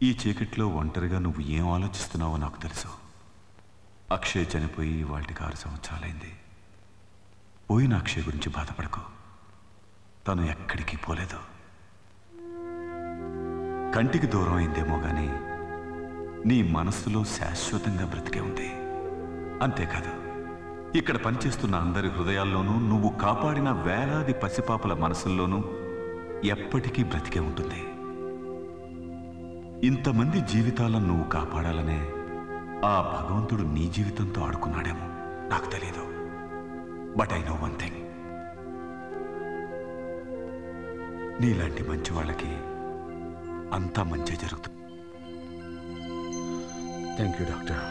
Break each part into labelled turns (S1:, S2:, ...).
S1: ఈ చీకట్లో ఒంటరిగా నువ్వు ఏం ఆలోచిస్తున్నావో నాకు తెలుసు. అక్షయ్ చనిపోయి వాటికి 6 సంవత్సరాలైంది. పోయిన అక్షయ్ గురించి బాధపడకు. తను ఎక్కడికి పోలేదు. కంటికి దూరం అయిందేమో గాని నీ మనస్సులో శాశ్వతంగా బ్రతికే ఉంది. అంతేకాదు, ఇక్కడ పనిచేస్తున్న అందరి హృదయాల్లోనూ నువ్వు కాపాడిన వేలాది పసిపాపల మనసుల్లోనూ ఎప్పటికీ బ్రతికే ఉంటుంది. ఇంతమంది జీవితాలను నువ్వు కాపాడాలనే ఆ భగవంతుడు నీ జీవితంతో ఆడుకున్నాడేమో నాకు తెలియదు. But I know one thing, నీలాంటి మంచి వాళ్ళకి అంతా మంచి జరుగుతుంది.
S2: Thank you doctor.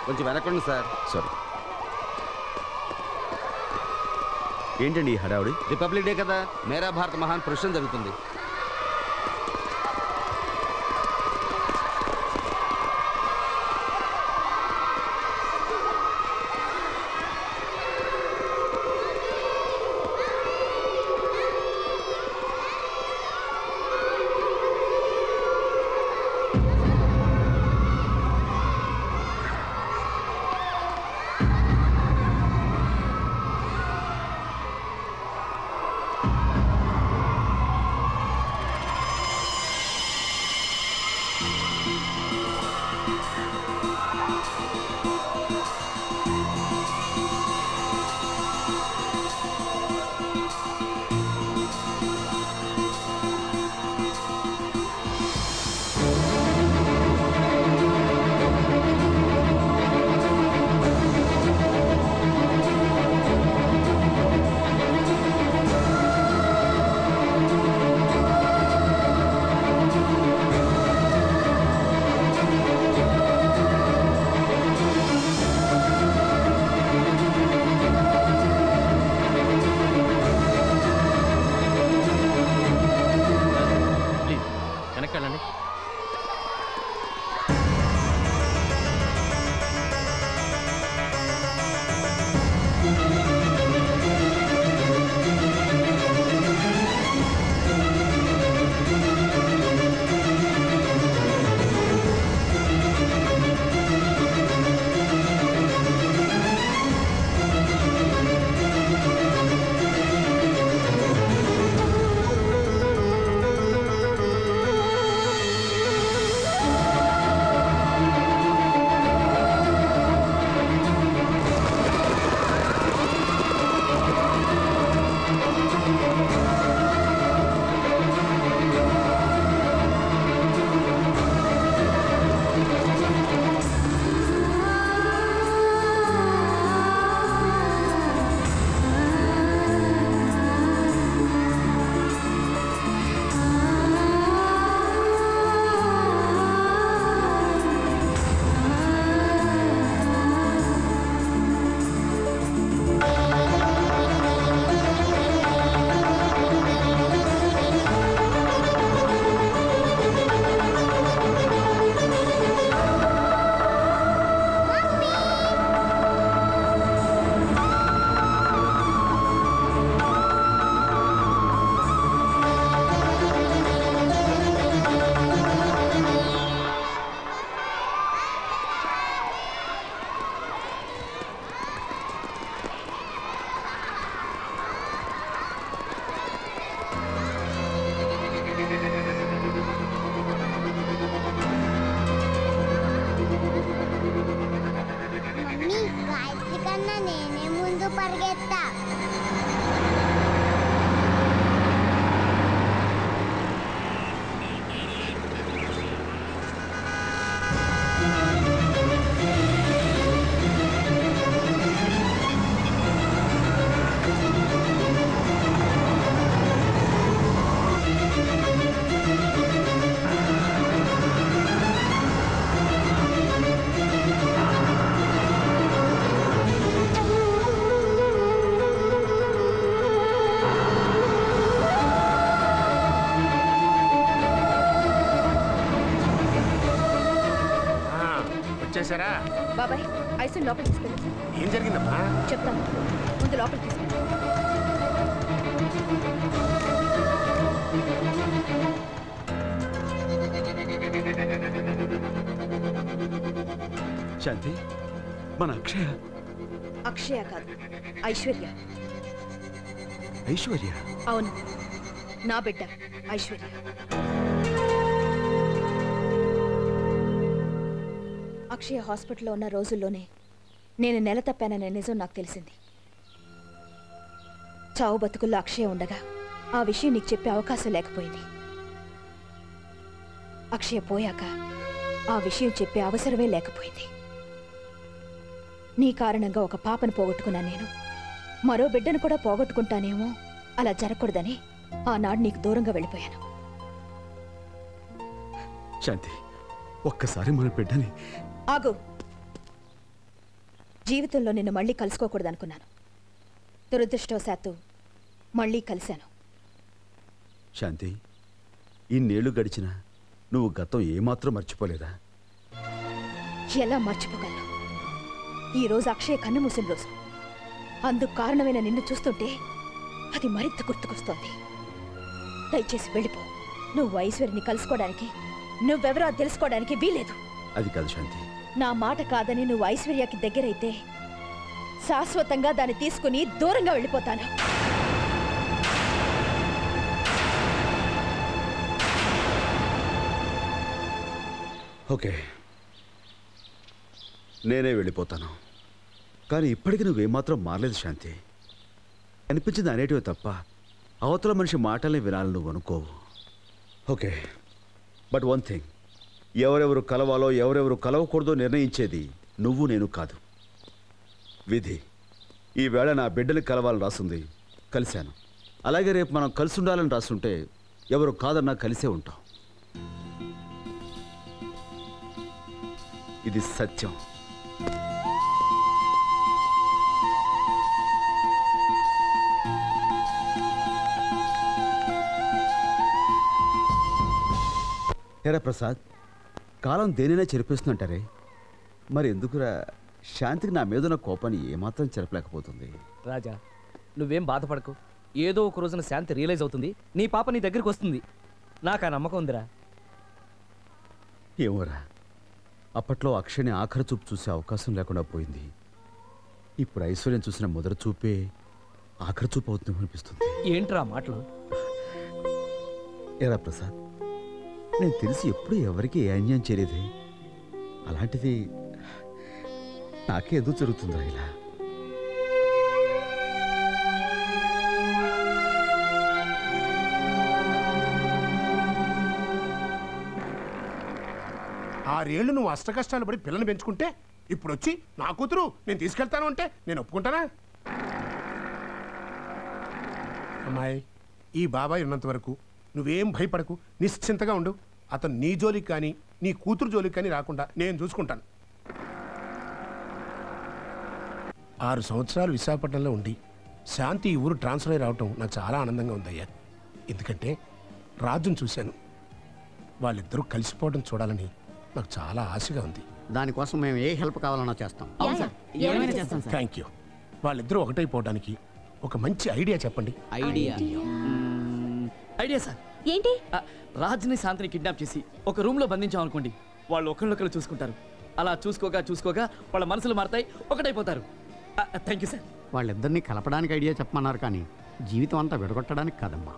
S3: కొంచెం వెనకండి సార్.
S2: సారీ. ఏంటండి ఈ హడావుడి?
S3: రిపబ్లిక్ డే కదా, మేరా భారత్ మహాన్ పురుషం జరుగుతుంది.
S4: వచ్చేసారా
S5: బాబాయ్?
S4: ఐసీ లోపలికి తీసుకెళ్ళి.
S5: ఏం జరిగిందమ్మా?
S4: చెప్తాను, ముందు లోపలికి తీసుకెళ్ళి.
S2: శాంతి, మన అక్షయ.
S4: అక్షయ కాదు, ఐశ్వర్య.
S2: ఐశ్వర్య?
S4: అవును, నా బిడ్డ ఐశ్వర్య. అక్షయ హాస్పిటల్లో ఉన్న రోజుల్లోనే నేను నెల తప్పాననే నిజం నాకు తెలిసింది. చావు బతుకుల్లో అక్షయ ఉండగా ఆ విషయం నీకు చెప్పే అవకాశం లేకపోయింది. అక్షయ పోయాక ఆ విషయం చెప్పే అవసరమే లేకపోయింది. నీ కారణంగా ఒక పాపను పోగొట్టుకున్నా నేను. మరో బిడ్డను కూడా పోగొట్టుకుంటానేమో, అలా జరగకూడదని ఆనాడు నీకు దూరంగా వెళ్ళిపోయాను.
S2: శాంతి, ఒక్కసారి మన బిడ్డని.
S4: ఆగు. జీవితంలో నిన్ను మళ్ళీ కలుసుకోకూడదనుకున్నాను. దురదృష్టవశాత్తు మళ్ళీ కలిశాను.
S2: శాంతి, ఇన్నేళ్లు గడిచినా నువ్వు గతం ఏమాత్రం మర్చిపోలేదా?
S4: ఎలా మర్చిపోగలను? ఈరోజు అక్షయ కన్ను మూసిన రోజు. అందుకు కారణమైన నిన్ను చూస్తుంటే అది మరింత గుర్తుకొస్తోంది. దయచేసి వెళ్ళిపో. నువ్వు ఐశ్వర్యని కలుసుకోవడానికి, నువ్వెవరో తెలుసుకోవడానికి వీలేదు.
S2: అది కాదు శాంతి.
S4: నా మాట కాదని నువ్వు ఐశ్వర్యకి దగ్గరైతే శాశ్వతంగా దాన్ని తీసుకుని దూరంగా వెళ్ళిపోతాను.
S2: ఓకే, నేనే వెళ్ళిపోతాను. కానీ ఇప్పటికీ నువ్వేమాత్రం మారలేదు శాంతి. అనిపించింది అనేటివి తప్ప అవతల మనిషి మాటల్ని వినాలని నువ్వు అనుకోవు. ఓకే, బట్ వన్ థింగ్, ఎవరెవరు కలవాలో ఎవరెవరు కలవకూడదో నిర్ణయించేది నువ్వు నేను కాదు, విధి. ఈవేళ నా బిడ్డని కలవాలని రాసుంది, కలిశాను. అలాగే రేపు మనం కలిసి ఉండాలని రాసుంటే ఎవరు కాదన్నా కలిసే ఉంటాం. ఇది సత్యం. హేరా ప్రసాద్, కాలం దేనైనా చెరిపేస్తుందంటారే, మరి ఎందుకురా శాంతికి నా మీదున్న కోపాన్ని ఏమాత్రం చెరపలేకపోతుంది?
S6: రాజా, నువ్వేం బాధపడకు. ఏదో ఒక రోజున శాంతి రియలైజ్ అవుతుంది, నీ పాప నీ దగ్గరికి వస్తుంది. నాకు ఆ నమ్మకం ఉందిరా.
S2: ఏమోరా, అప్పట్లో అక్షయని ఆఖరి చూపు చూసే అవకాశం లేకుండా పోయింది. ఇప్పుడు ఐశ్వర్యం చూసిన మొదటి చూపే ఆఖరి చూపు అవుతుంది అనిపిస్తుంది.
S6: ఏంట్రా మాటలు?
S2: ఏరా ప్రసాద్, నేను తెలిసి ఎప్పుడు ఎవరికి ఏ అన్యాయం చేయలేదే, అలాంటిది నాకే ఎందుకు జరుగుతుందా ఇలా?
S5: ఆరేళ్లు నువ్వు అష్ట కష్టాలు పడి పిల్లని పెంచుకుంటే ఇప్పుడు వచ్చి నా కూతురు నేను తీసుకెళ్తాను అంటే నేను ఒప్పుకుంటానా? అమ్మాయి, ఈ బాబాయ్ ఉన్నంత వరకు నువ్వేం భయపడకు, నిశ్చింతగా ఉండు. అతను నీ జోలికి కానీ నీ కూతురు జోలికి కానీ రాకుండా నేను చూసుకుంటాను. 6 సంవత్సరాలు విశాఖపట్నంలో ఉండి శాంతి ఈ ఊరు ట్రాన్స్ఫర్ అయి రావటం నాకు చాలా ఆనందంగా ఉందయ్యా. ఎందుకంటే రాజును చూశాను, వాళ్ళిద్దరూ కలిసిపోవడం చూడాలని నాకు చాలా ఆశగా ఉంది.
S3: దానికోసం మేము ఏ హెల్ప్ కావాలన్నా చేస్తాం.
S5: Thank you. వాళ్ళిద్దరూ ఒకటైపోవడానికి ఒక మంచి ఐడియా చెప్పండి.
S6: Idea sir.
S7: ఏంటి?
S6: రాజ్ని శాంతిని కిడ్నాప్ చేసి ఒక రూమ్ లో బంధించాం అనుకోండి. వాళ్ళు ఒకరినొకరు చూసుకుంటారు. అలా చూసుకోగా వాళ్ళ మనసులు మారతాయి, ఒకటైపోతారు. Thank you sir.
S3: వాళ్ళిద్దరిని కలపడానికి ఐడియా చెప్పమన్నారు, కానీ జీవితం అంతా విడగొట్టడానికి కాదమ్మా.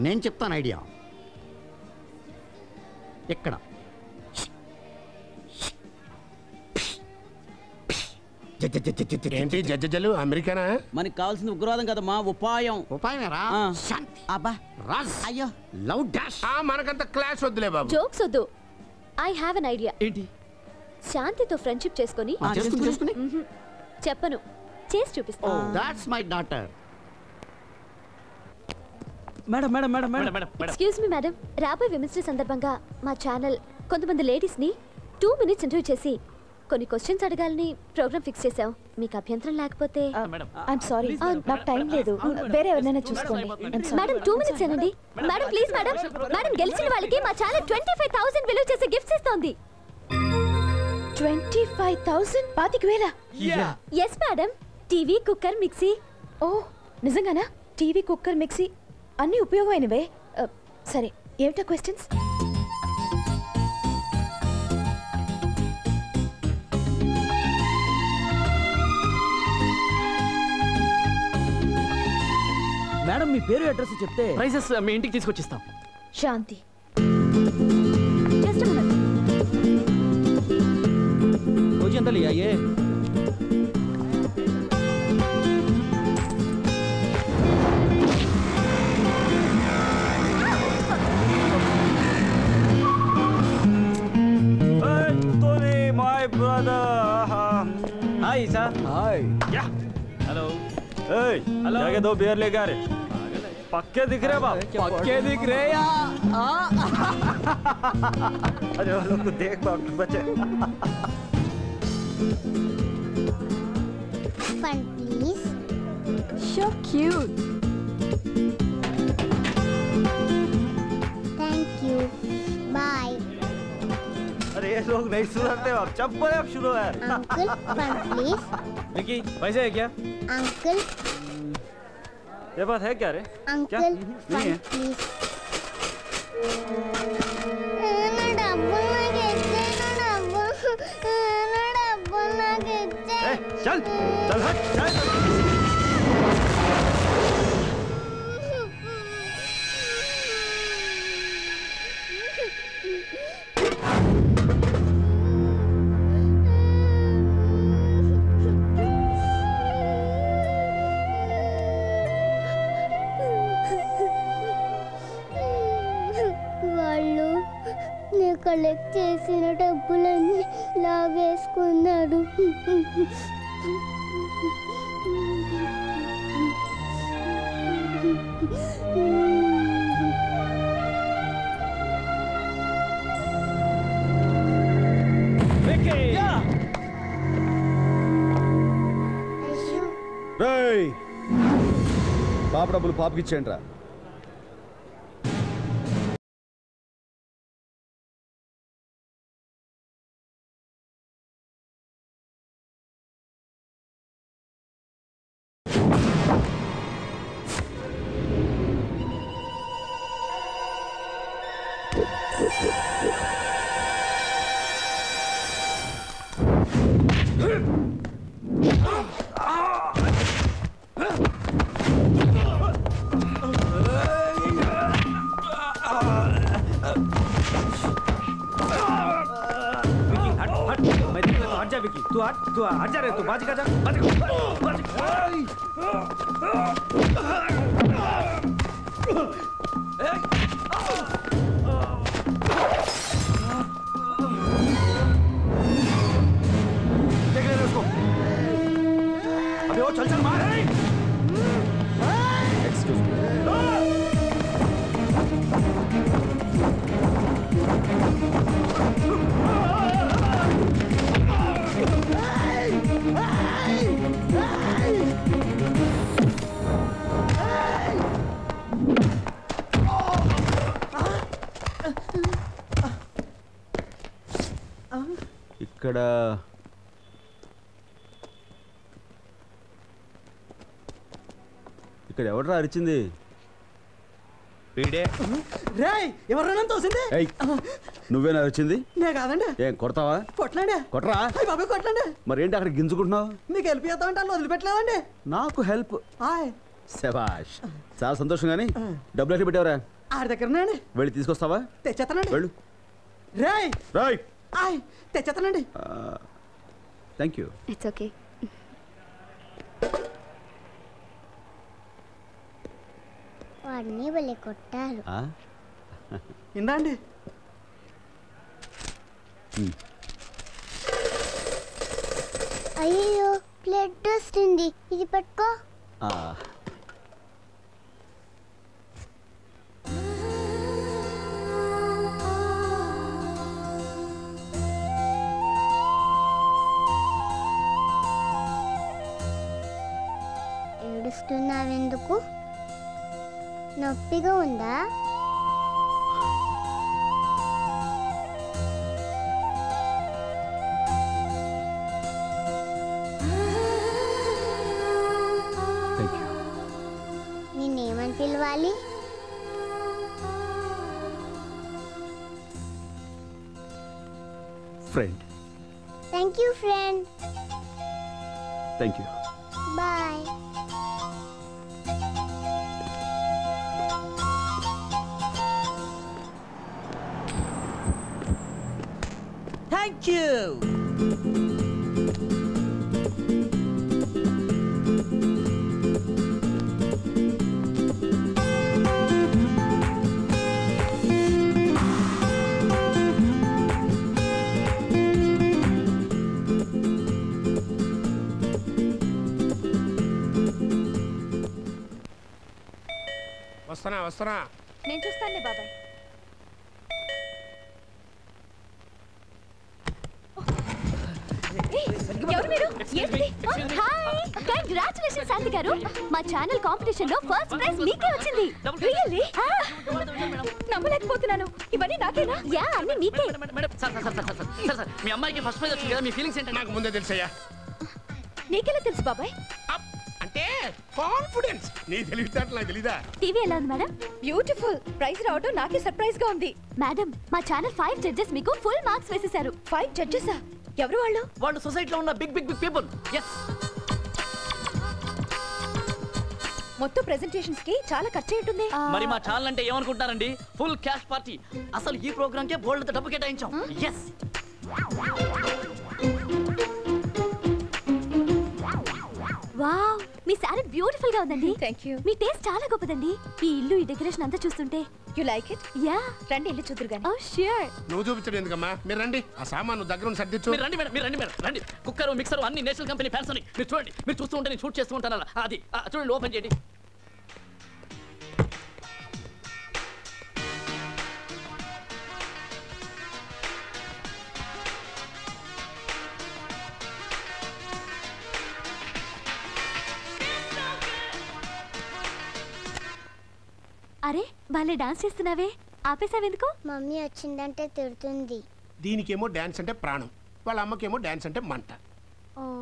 S3: నేను చెప్తాను ఐడియా. ఎక్కడ?
S5: ఏంటి జడ్జలు అమెరికానా?
S8: మనకి కావాల్సిన ఉగ్రవాదం కదమ్మా, ఉపాయం.
S3: ఉపాయమేరా? శాంతి.
S8: అబ్బా
S3: రాజ్.
S8: అయ్యో,
S3: లవ్ డాష్.
S5: మనకంత క్లాస్ వద్దులే బాబు.
S7: జోక్స్ వద్దు. I have an idea.
S6: ఏంటి?
S7: శాంతితో ఫ్రెండ్షిప్ చేసుకొని
S3: చేసుకుని
S7: చెప్పను, చేసి చూపిస్తా.
S3: That's my daughter.
S8: Madam madam madam madam
S7: excuse me madam, రాబోయే విమెన్స్ డే సందర్భంగా మా ఛానల్ కొంతమంది లేడీస్ ని 2 minutes ఇంటర్వ్యూ చేసి కొన్ని క్వశ్చన్స్ అడగాలని ప్రోగ్రామ్ ఫిక్స్ చేసాం. మీకు అభ్యంతరం లేకపోతే?
S4: ఐఎమ్ సారీ, నాకు టైం లేదు. వేరే ఎవరినైనా చూసుకోండి.
S7: మేడం 2 minutes ఏనండి. Madam please madam. మేడం గెలిచిన వాళ్ళకి మా ఛానల్ 25,000 విలువ చేసే గిఫ్ట్స్ ఇస్తోంది.
S4: 25,000 25,000
S7: yes madam. TV, cooker, mixie.
S4: ఓ నిజంగానా? టీవీ, కుక్కర్, మిక్సీ అన్నీ ఉపయోగమైనవే. సరే ఏమిటా క్వశ్చన్స్?
S8: మేడం మీ పేరు అడ్రస్ చెప్తే
S6: ప్రైజెస్ మీ ఇంటికి తీసుకొచ్చిస్తాం.
S4: శాంతి.
S7: Just minute.
S8: రోజు ఎంత లియాయే?
S9: My brother. Hi, sir.
S8: Hi.
S9: Yeah. Hello. Hey. Hello. जाके 2 बियर लेके आ रहे. पक्के दिख रहे बाप.
S8: పక్కే దిక్ రే యా.
S9: अरे वो लोग को देख बाप बच्चे.
S10: Fun, please.
S7: So cute.
S10: Thank you. Bye.
S9: अरे ये लोग नहीं सुधरते बाप. चप्पल अब शुरू है.
S10: Uncle, fun, please.
S9: विकी पैसे है क्या?
S10: Uncle,
S9: ये बात है क्या रे?
S10: uncle,
S9: नहीं
S10: fun,
S9: है.
S10: please. నా డబ్బులు నాకు ఇచ్చే, నా డబ్బులు నాకు ఇచ్చే.
S9: ए, चल चल हट चल.
S10: వాళ్ళు నేను కలెక్ట్ చేసిన డబ్బులన్నీ లాగేసుకున్నాడు.
S2: రేయ్ పాప డబ్బులు పాపకి ఇచ్చేయండి రా.
S9: विकी तू हट जा रे. तू बाजी का जा. बाजी देख ले उसको. अबे वो चल चल मार.
S2: Excuse me. ఇక్కడ ఇక్కడ ఎవడరా అరిచింది?
S9: పీడే.
S8: రేయ్ ఎవరైనా తోసింది?
S2: ఏయ్ నువ్వేనా అరిచింది?
S8: నే కాదండి.
S2: ఏం కొడతావా?
S8: కొట్టండి.
S2: కొట్టరా?
S8: అయ్య బాబు కొట్టండి.
S2: మరేంటి అక్కడ గింజుకుంటున్నావు?
S8: మీకు హెల్ప్ చేద్దామంటే వాళ్ళు వదిలిపెట్టలేదండి.
S2: నాకు హెల్ప్.
S8: హాయ్.
S2: శభాష్, చాలా సంతోషం. కానీ డబ్బులు ఎట్లా పెట్టావరా?
S8: ఆడి దగ్గరనండి.
S2: వెళ్ళి తీసుకొస్తావా?
S8: తెచ్చేస్తానండి.
S2: వెళ్ళు.
S8: రేయ్
S2: రాయ్.
S8: హాయ్ తెచ్చేస్తానండి.
S2: Thank you.
S7: It's okay.
S10: వాడిని వెళ్ళి కొట్టారు.
S8: ఇందండి.
S10: అయ్యో బ్లడ్ వస్తుంది. ఇది పట్టుకో. ఏడుస్తున్నావెందుకు? నొప్పిగా ఉందా? కావాలి?
S2: Friend.
S10: Thank you friend.
S2: Thank you.
S10: Bye.
S11: Thank you.
S5: వస్తున్నా.
S4: నేను చూస్తానులే బాబాయ్.
S7: ఎవరు మీరు? ఏంటి? హాయ్, కంగ్రాచులేషన్ శాంతి గారు. మా ఛానల్ కాంపిటీషన్ లో ఫస్ట్ ప్రైజ్ మీకే వచ్చింది. రియల్లీ?
S4: నమ్మలేకపోతున్నాను. ఇవన్నీ నాకేనా?
S7: యా, అన్ని మీకే.
S6: మీ అమ్మాయికి ఫస్ట్ ప్రైజ్ వచ్చింది కదా, మీ ఫీలింగ్స్ ఏంటంటే?
S5: నాకు ముందే తెలుసయ్యా.
S4: నీకెలా తెలుసు బాబాయ్?
S5: అంటే కాన్ఫిడెన్స్. నీ తెలివితేటలు నాకు తెలీదా?
S7: టీవీ ఎలా ఉంది మేడం?
S4: బ్యూటిఫుల్. ప్రైజ్ రావడం నాకే సర్ప్రైజ్ గా ఉంది.
S7: మేడం, మా ఛానల్ 5 జడ్జెస్ మీకు ఫుల్ మార్క్స్ వేసేశారు.
S4: 5 జడ్జెసా? ఎవరు వాళ్ళు?
S6: వాళ్ళు సొసైటీలో ఉన్న big big big people. Yes.
S4: మొత్తం ప్రెజెంటేషన్స్ కి చాలా ఖర్చు ఉంటుంది.
S6: మరి మా ఛానల్ అంటే ఏమనుకుంటున్నారండి? Full cash party. అసలు ఈ ప్రోగ్రామ్ కే బోల్డ్ డబ్బు కేటాయించాం. ఎస్.
S7: వావ్, మీ సారీ బ్యూటిఫుల్ గా ఉందండి.
S4: Thank you.
S7: మీ టేస్ట్ చాలా గొప్పదండి. ఈ ఇల్లు, ఈ డెకరేషన్ అంతా చూస్తుంటే.
S4: You like it?
S7: యా.
S4: రండి ఇల్లు చూదురు గాని.
S7: ఓ ష్యూర్.
S5: నువ్వు చూపించడం ఎందుకమ్మా? మీరు రండి. ఆ సామాను దగ్గర సర్దిచ్చు.
S6: మీరు రండి మేడం, మీరు రండి మేడం, రండి. కుక్కర్, మిక్సర్ అన్ని నేషనల్ కంపెనీ ఫ్యాన్స్ అని మీరు చూడండి. మీరు చూస్తూ ఉంటే నేను షూట్ చేస్తూ ఉంటాను అలా. అది చూడండి, ఓపెన్ చేయండి.
S7: అరే, భలే డాన్స్ చేస్తున్నావే, ఆపేసావెందుకు?
S10: మమ్మీ వచ్చిందంటే తిడుతుంది.
S5: దీనికేమో డాన్స్ అంటే ప్రాణం, వాళ్ళ అమ్మకేమో డాన్స్ అంటే మంట.